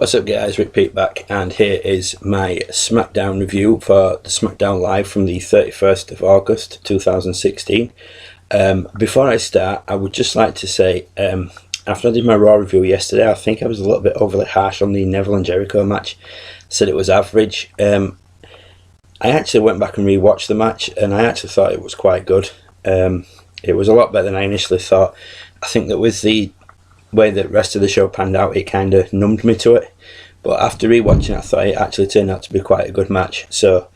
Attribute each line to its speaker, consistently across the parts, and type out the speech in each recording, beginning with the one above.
Speaker 1: What's up guys, Rick Pete back, and here is my Smackdown review for the Smackdown Live from the 31st of August 2016. Before I start, I would just like to say, after I did my Raw review yesterday, I think I was a little bit overly harsh on the Neville and Jericho match. Said it was average. I actually went back and rewatched the match, and I actually thought it was quite good. It was a lot better than I initially thought. I think that with the way the rest of the show panned out, it kind of numbed me to it, but after rewatching it, I thought it actually turned out to be quite a good match. So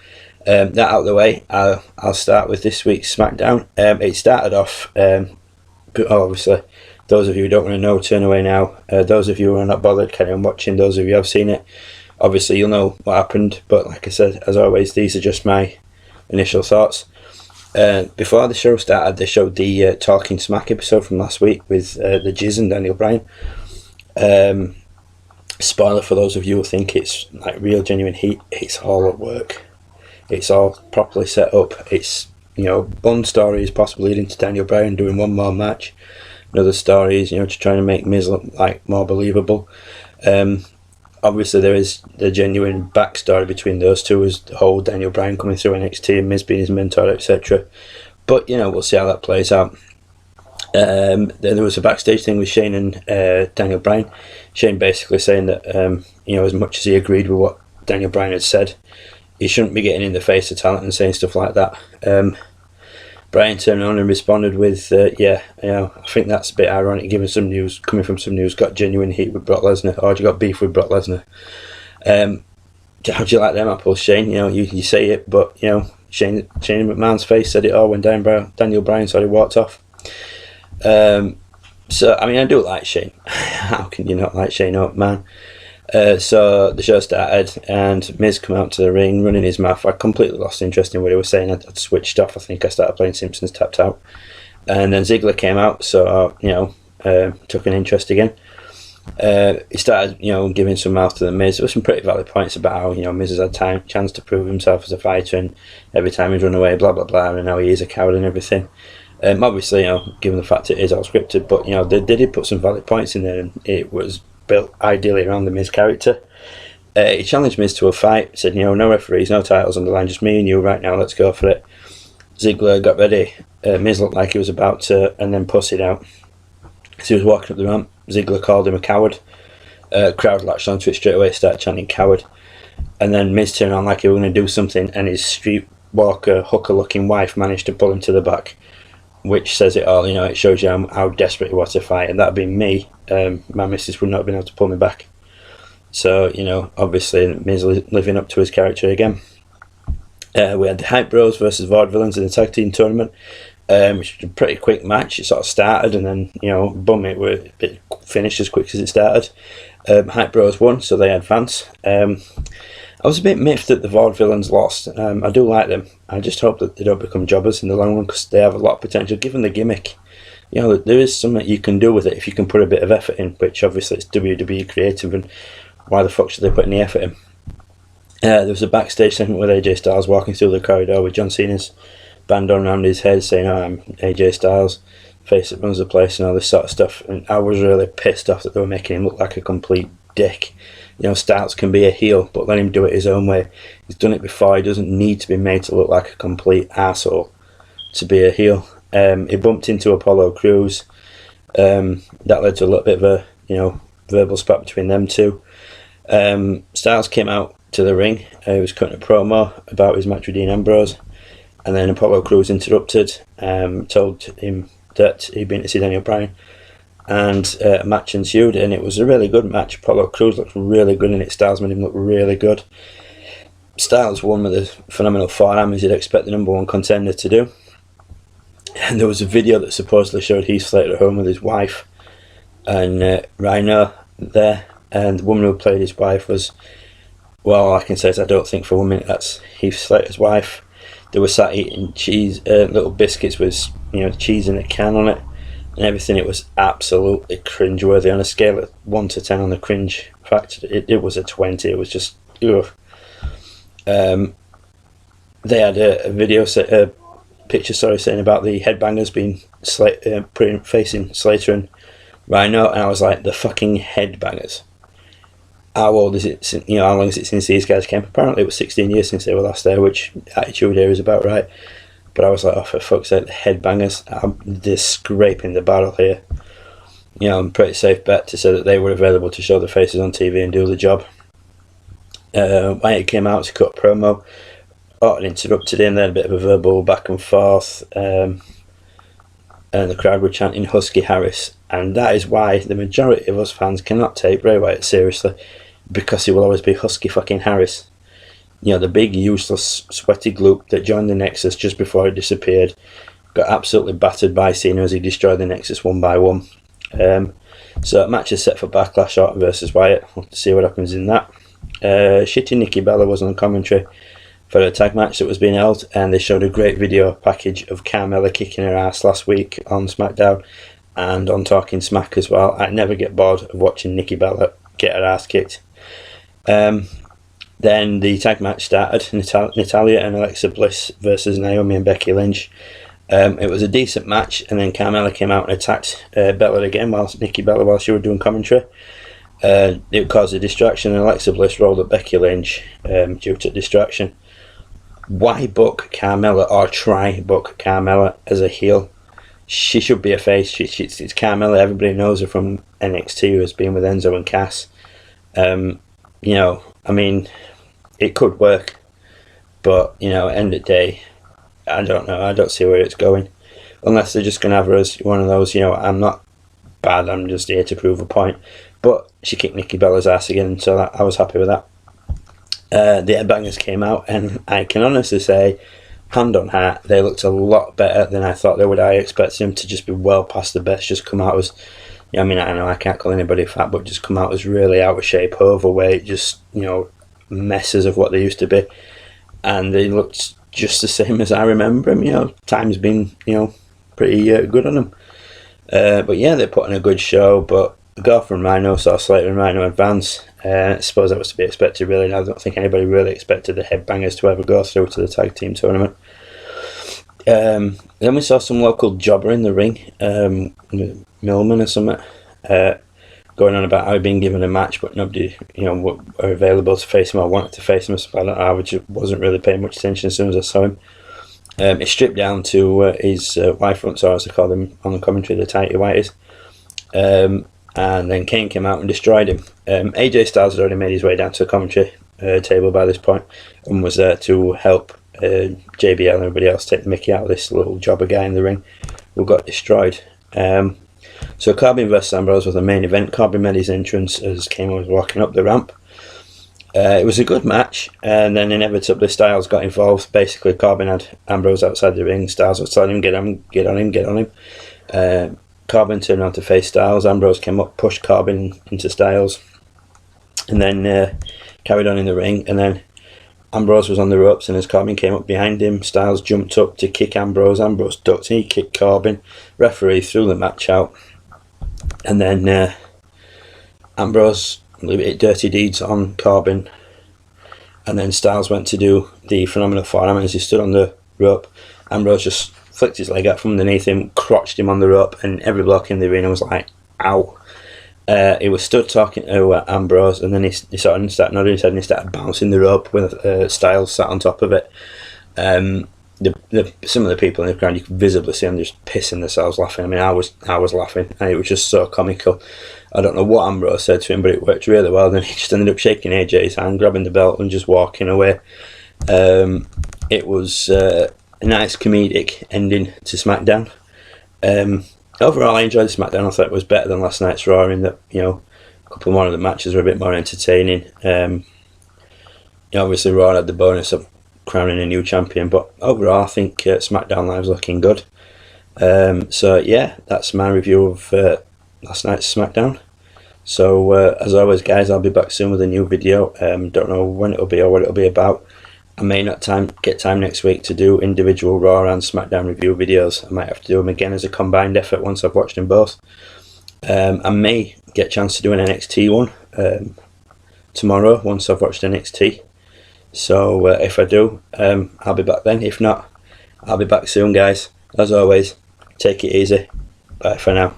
Speaker 1: that out of the way, I'll start with this week's Smackdown. It started off, obviously those of you who don't want to know, turn away now. Those of you who are not bothered, carry on watching. Those of you who have seen it, obviously you'll know what happened, but like I said, as always, these are just my initial thoughts. Before the show started, they showed the Talking Smack episode from last week with the Jizz and Daniel Bryan. Spoiler for those of you who think it's like real genuine heat, it's all at work. It's all properly set up. It's, you know, one story is possibly leading to Daniel Bryan doing one more match. Another story is, you know, to try to make Miz look like more believable. Obviously there is the genuine backstory between those two, as the whole Daniel Bryan coming through NXT and Miz being his mentor, etc. But, you know, we'll see how that plays out. Then there was a backstage thing with Shane and Daniel Bryan. Shane basically saying that, you know, as much as he agreed with what Daniel Bryan had said, he shouldn't be getting in the face of talent and saying stuff like that. Bryan turned on and responded with, yeah, you know, I think that's a bit ironic given some news, coming from some news, got genuine heat with Brock Lesnar, or you got beef with Brock Lesnar. How do you like them apples, Shane? You know, you say it, but, you know, Shane McMahon's face said it all when Daniel Bryan walked off. So, I mean, I do like Shane. How can you not like Shane McMahon? So the show started and Miz come out to the ring running his mouth. I completely lost interest in what he was saying. I'd switched off. I think I started playing Simpsons Tapped Out, and then Ziggler came out, so you know, took an interest again. He started, you know, giving some mouth to the Miz. There were some pretty valid points about how, you know, Miz has had chance to prove himself as a fighter, and every time he's run away, blah blah blah, and now he is a coward and everything. Obviously, you know, given the fact it is all scripted, but, you know, they did put some valid points in there, and it was built ideally around the Miz character. He challenged Miz to a fight, said, you know, no referees, no titles on the line, just me and you right now, let's go for it. Ziggler got ready. Miz looked like he was about to, and then pussied out. As he was walking up the ramp, Ziggler called him a coward. Crowd latched onto it straight away, started chanting coward. And then Miz turned on like he was going to do something, and his streetwalker, hooker-looking wife managed to pull him to the back, which says it all. You know, it shows you how desperate he was to fight, and that'd be me. My missus would not have been able to pull me back. So, you know, obviously Miz living up to his character again. We had the Hype Bros versus Vaudevillains in the tag team tournament, which was a pretty quick match. It sort of started, and then, you know, boom, it finished as quick as it started. Hype Bros won, so they advance. I was a bit miffed that the Vaudevillains lost. I do like them. I just hope that they don't become jobbers in the long run, because they have a lot of potential given the gimmick. You know, there is something you can do with it if you can put a bit of effort in, which obviously it's WWE creative, and why the fuck should they put any effort in? There was a backstage segment with AJ Styles walking through the corridor with John Cena's band on around his head saying, oh, I'm AJ Styles, face that runs the place, and all this sort of stuff. And I was really pissed off that they were making him look like a complete dick. You know, Styles can be a heel, but let him do it his own way. He's done it before. He doesn't need to be made to look like a complete arsehole to be a heel. He bumped into Apollo Crews. That led to a little bit of a, you know, verbal spat between them two. Styles came out to the ring. He was cutting a promo about his match with Dean Ambrose, and then Apollo Crews interrupted, told him that he'd been to see Daniel Bryan, and a match ensued, and it was a really good match. Apollo Crews looked really good in it. Styles made him look really good. Styles won with a phenomenal forearm, as you'd expect the number one contender to do. And there was a video that supposedly showed Heath Slater at home with his wife and Rhino there, and the woman who played his wife was, well, all I can say is I don't think for 1 minute that's Heath Slater's wife. They were sat eating cheese, little biscuits with, you know, cheese in a can on it and everything. It was absolutely cringeworthy. On a scale of 1 to 10 on the cringe factor, it was a 20. It was just, ugh. They had a video picture saying about the headbangers being facing Slater and Rhino, and I was like, the fucking headbangers. how old is it? You know, how long is it since these guys came? Apparently, it was 16 years since they were last there, which Attitude Era is about right. But I was like, oh, for fuck's sake, the headbangers, they're scraping the barrel here. You know, I'm pretty safe bet to say that they were available to show their faces on TV and do the job. Wyatt came out to cut a promo. Orton interrupted him, then a bit of a verbal back and forth, and the crowd were chanting Husky Harris, and that is why the majority of us fans cannot take Bray Wyatt seriously, because he will always be Husky fucking Harris. You know, the big useless sweaty gloop that joined the Nexus just before it disappeared, got absolutely battered by Cena as he destroyed the Nexus one by one. So match is set for Backlash, Orton versus Wyatt. We'll have to see what happens in that. Shitty Nikki Bella was on commentary for a tag match that was being held, and they showed a great video package of Carmella kicking her ass last week on Smackdown and on Talking Smack as well. I never get bored of watching Nikki Bella get her ass kicked. Then the tag match started, Natalya and Alexa Bliss versus Naomi and Becky Lynch. It was a decent match, and then Carmella came out and attacked Bella again, Nikki Bella, while she was doing commentary. It caused a distraction, and Alexa Bliss rolled up Becky Lynch due to distraction. Why book Carmella, or try book Carmella as a heel? She should be a face. It's Carmella. Everybody knows her from NXT, who has been with Enzo and Cass. You know, I mean, it could work, but, you know, end of the day, I don't know. I don't see where it's going, unless they're just going to have her as one of those, you know, I'm not bad, I'm just here to prove a point. But she kicked Nikki Bella's ass again, so I was happy with that. The Headbangers came out, and I can honestly say, hand on heart, they looked a lot better than I thought they would. I expected them to just be well past the best, just come out as, I mean, I know I can't call anybody fat, but just come out as really out of shape, overweight, just, you know, messes of what they used to be. And they looked just the same as I remember them. You know, time's been, you know, pretty good on them. But yeah, they put on a good show, but Garth and Rhino saw Slater and Rhino advance. I suppose that was to be expected, really. And I don't think anybody really expected the Headbangers to ever go through to the tag team tournament. Then we saw some local jobber in the ring, Millman or something, going on about how he'd been given a match, but nobody, you know, were available to face him or wanted to face him. So I don't know, I just wasn't really paying much attention as soon as I saw him. He stripped down to his wife front, or as they call him on the commentary, the Tighty Whities. And then Kane came out and destroyed him. AJ Styles had already made his way down to the commentary table by this point and was there to help JBL and everybody else take the mickey out of this little jobber guy in the ring who got destroyed. So Corbin vs Ambrose was the main event. Corbin made his entrance as Kane was walking up the ramp. It was a good match, and then inevitably Styles got involved. Basically, Corbin had Ambrose outside the ring. Styles was telling him, get on him. Corbin turned around to face Styles. Ambrose came up, pushed Corbin into Styles, and then carried on in the ring. And then Ambrose was on the ropes, and as Corbin came up behind him, Styles jumped up to kick Ambrose. Ambrose ducked, and he kicked Corbin. Referee threw the match out, and then Ambrose did dirty deeds on Corbin, and then Styles went to do the phenomenal forearm, and as he stood on the rope, Ambrose just flicked his leg out from underneath him, crotched him on the rope, and every bloke in the arena was like, ow. He was stood talking to Ambrose, and then he sort of started nodding his head and he started bouncing the rope with Styles sat on top of it. Some of the people in the crowd, you could visibly see them just pissing themselves laughing. I mean, I was laughing, and it was just so comical. I don't know what Ambrose said to him, but it worked really well. Then he just ended up shaking AJ's hand, grabbing the belt, and just walking away. It was a nice comedic ending to Smackdown. Overall, I enjoyed the Smackdown. I thought it was better than last night's Raw in that, you know, a couple more of the matches were a bit more entertaining. Obviously, Raw had the bonus of crowning a new champion, but overall, I think SmackDown Live's looking good. So yeah, that's my review of last night's SmackDown. So as always, guys, I'll be back soon with a new video. Don't know when it'll be or what it'll be about. I may not get time next week to do individual Raw and SmackDown review videos. I might have to do them again as a combined effort once I've watched them both. I may get a chance to do an NXT one tomorrow once I've watched NXT. So if I do, I'll be back then. If not, I'll be back soon, guys. As always, take it easy. Bye for now.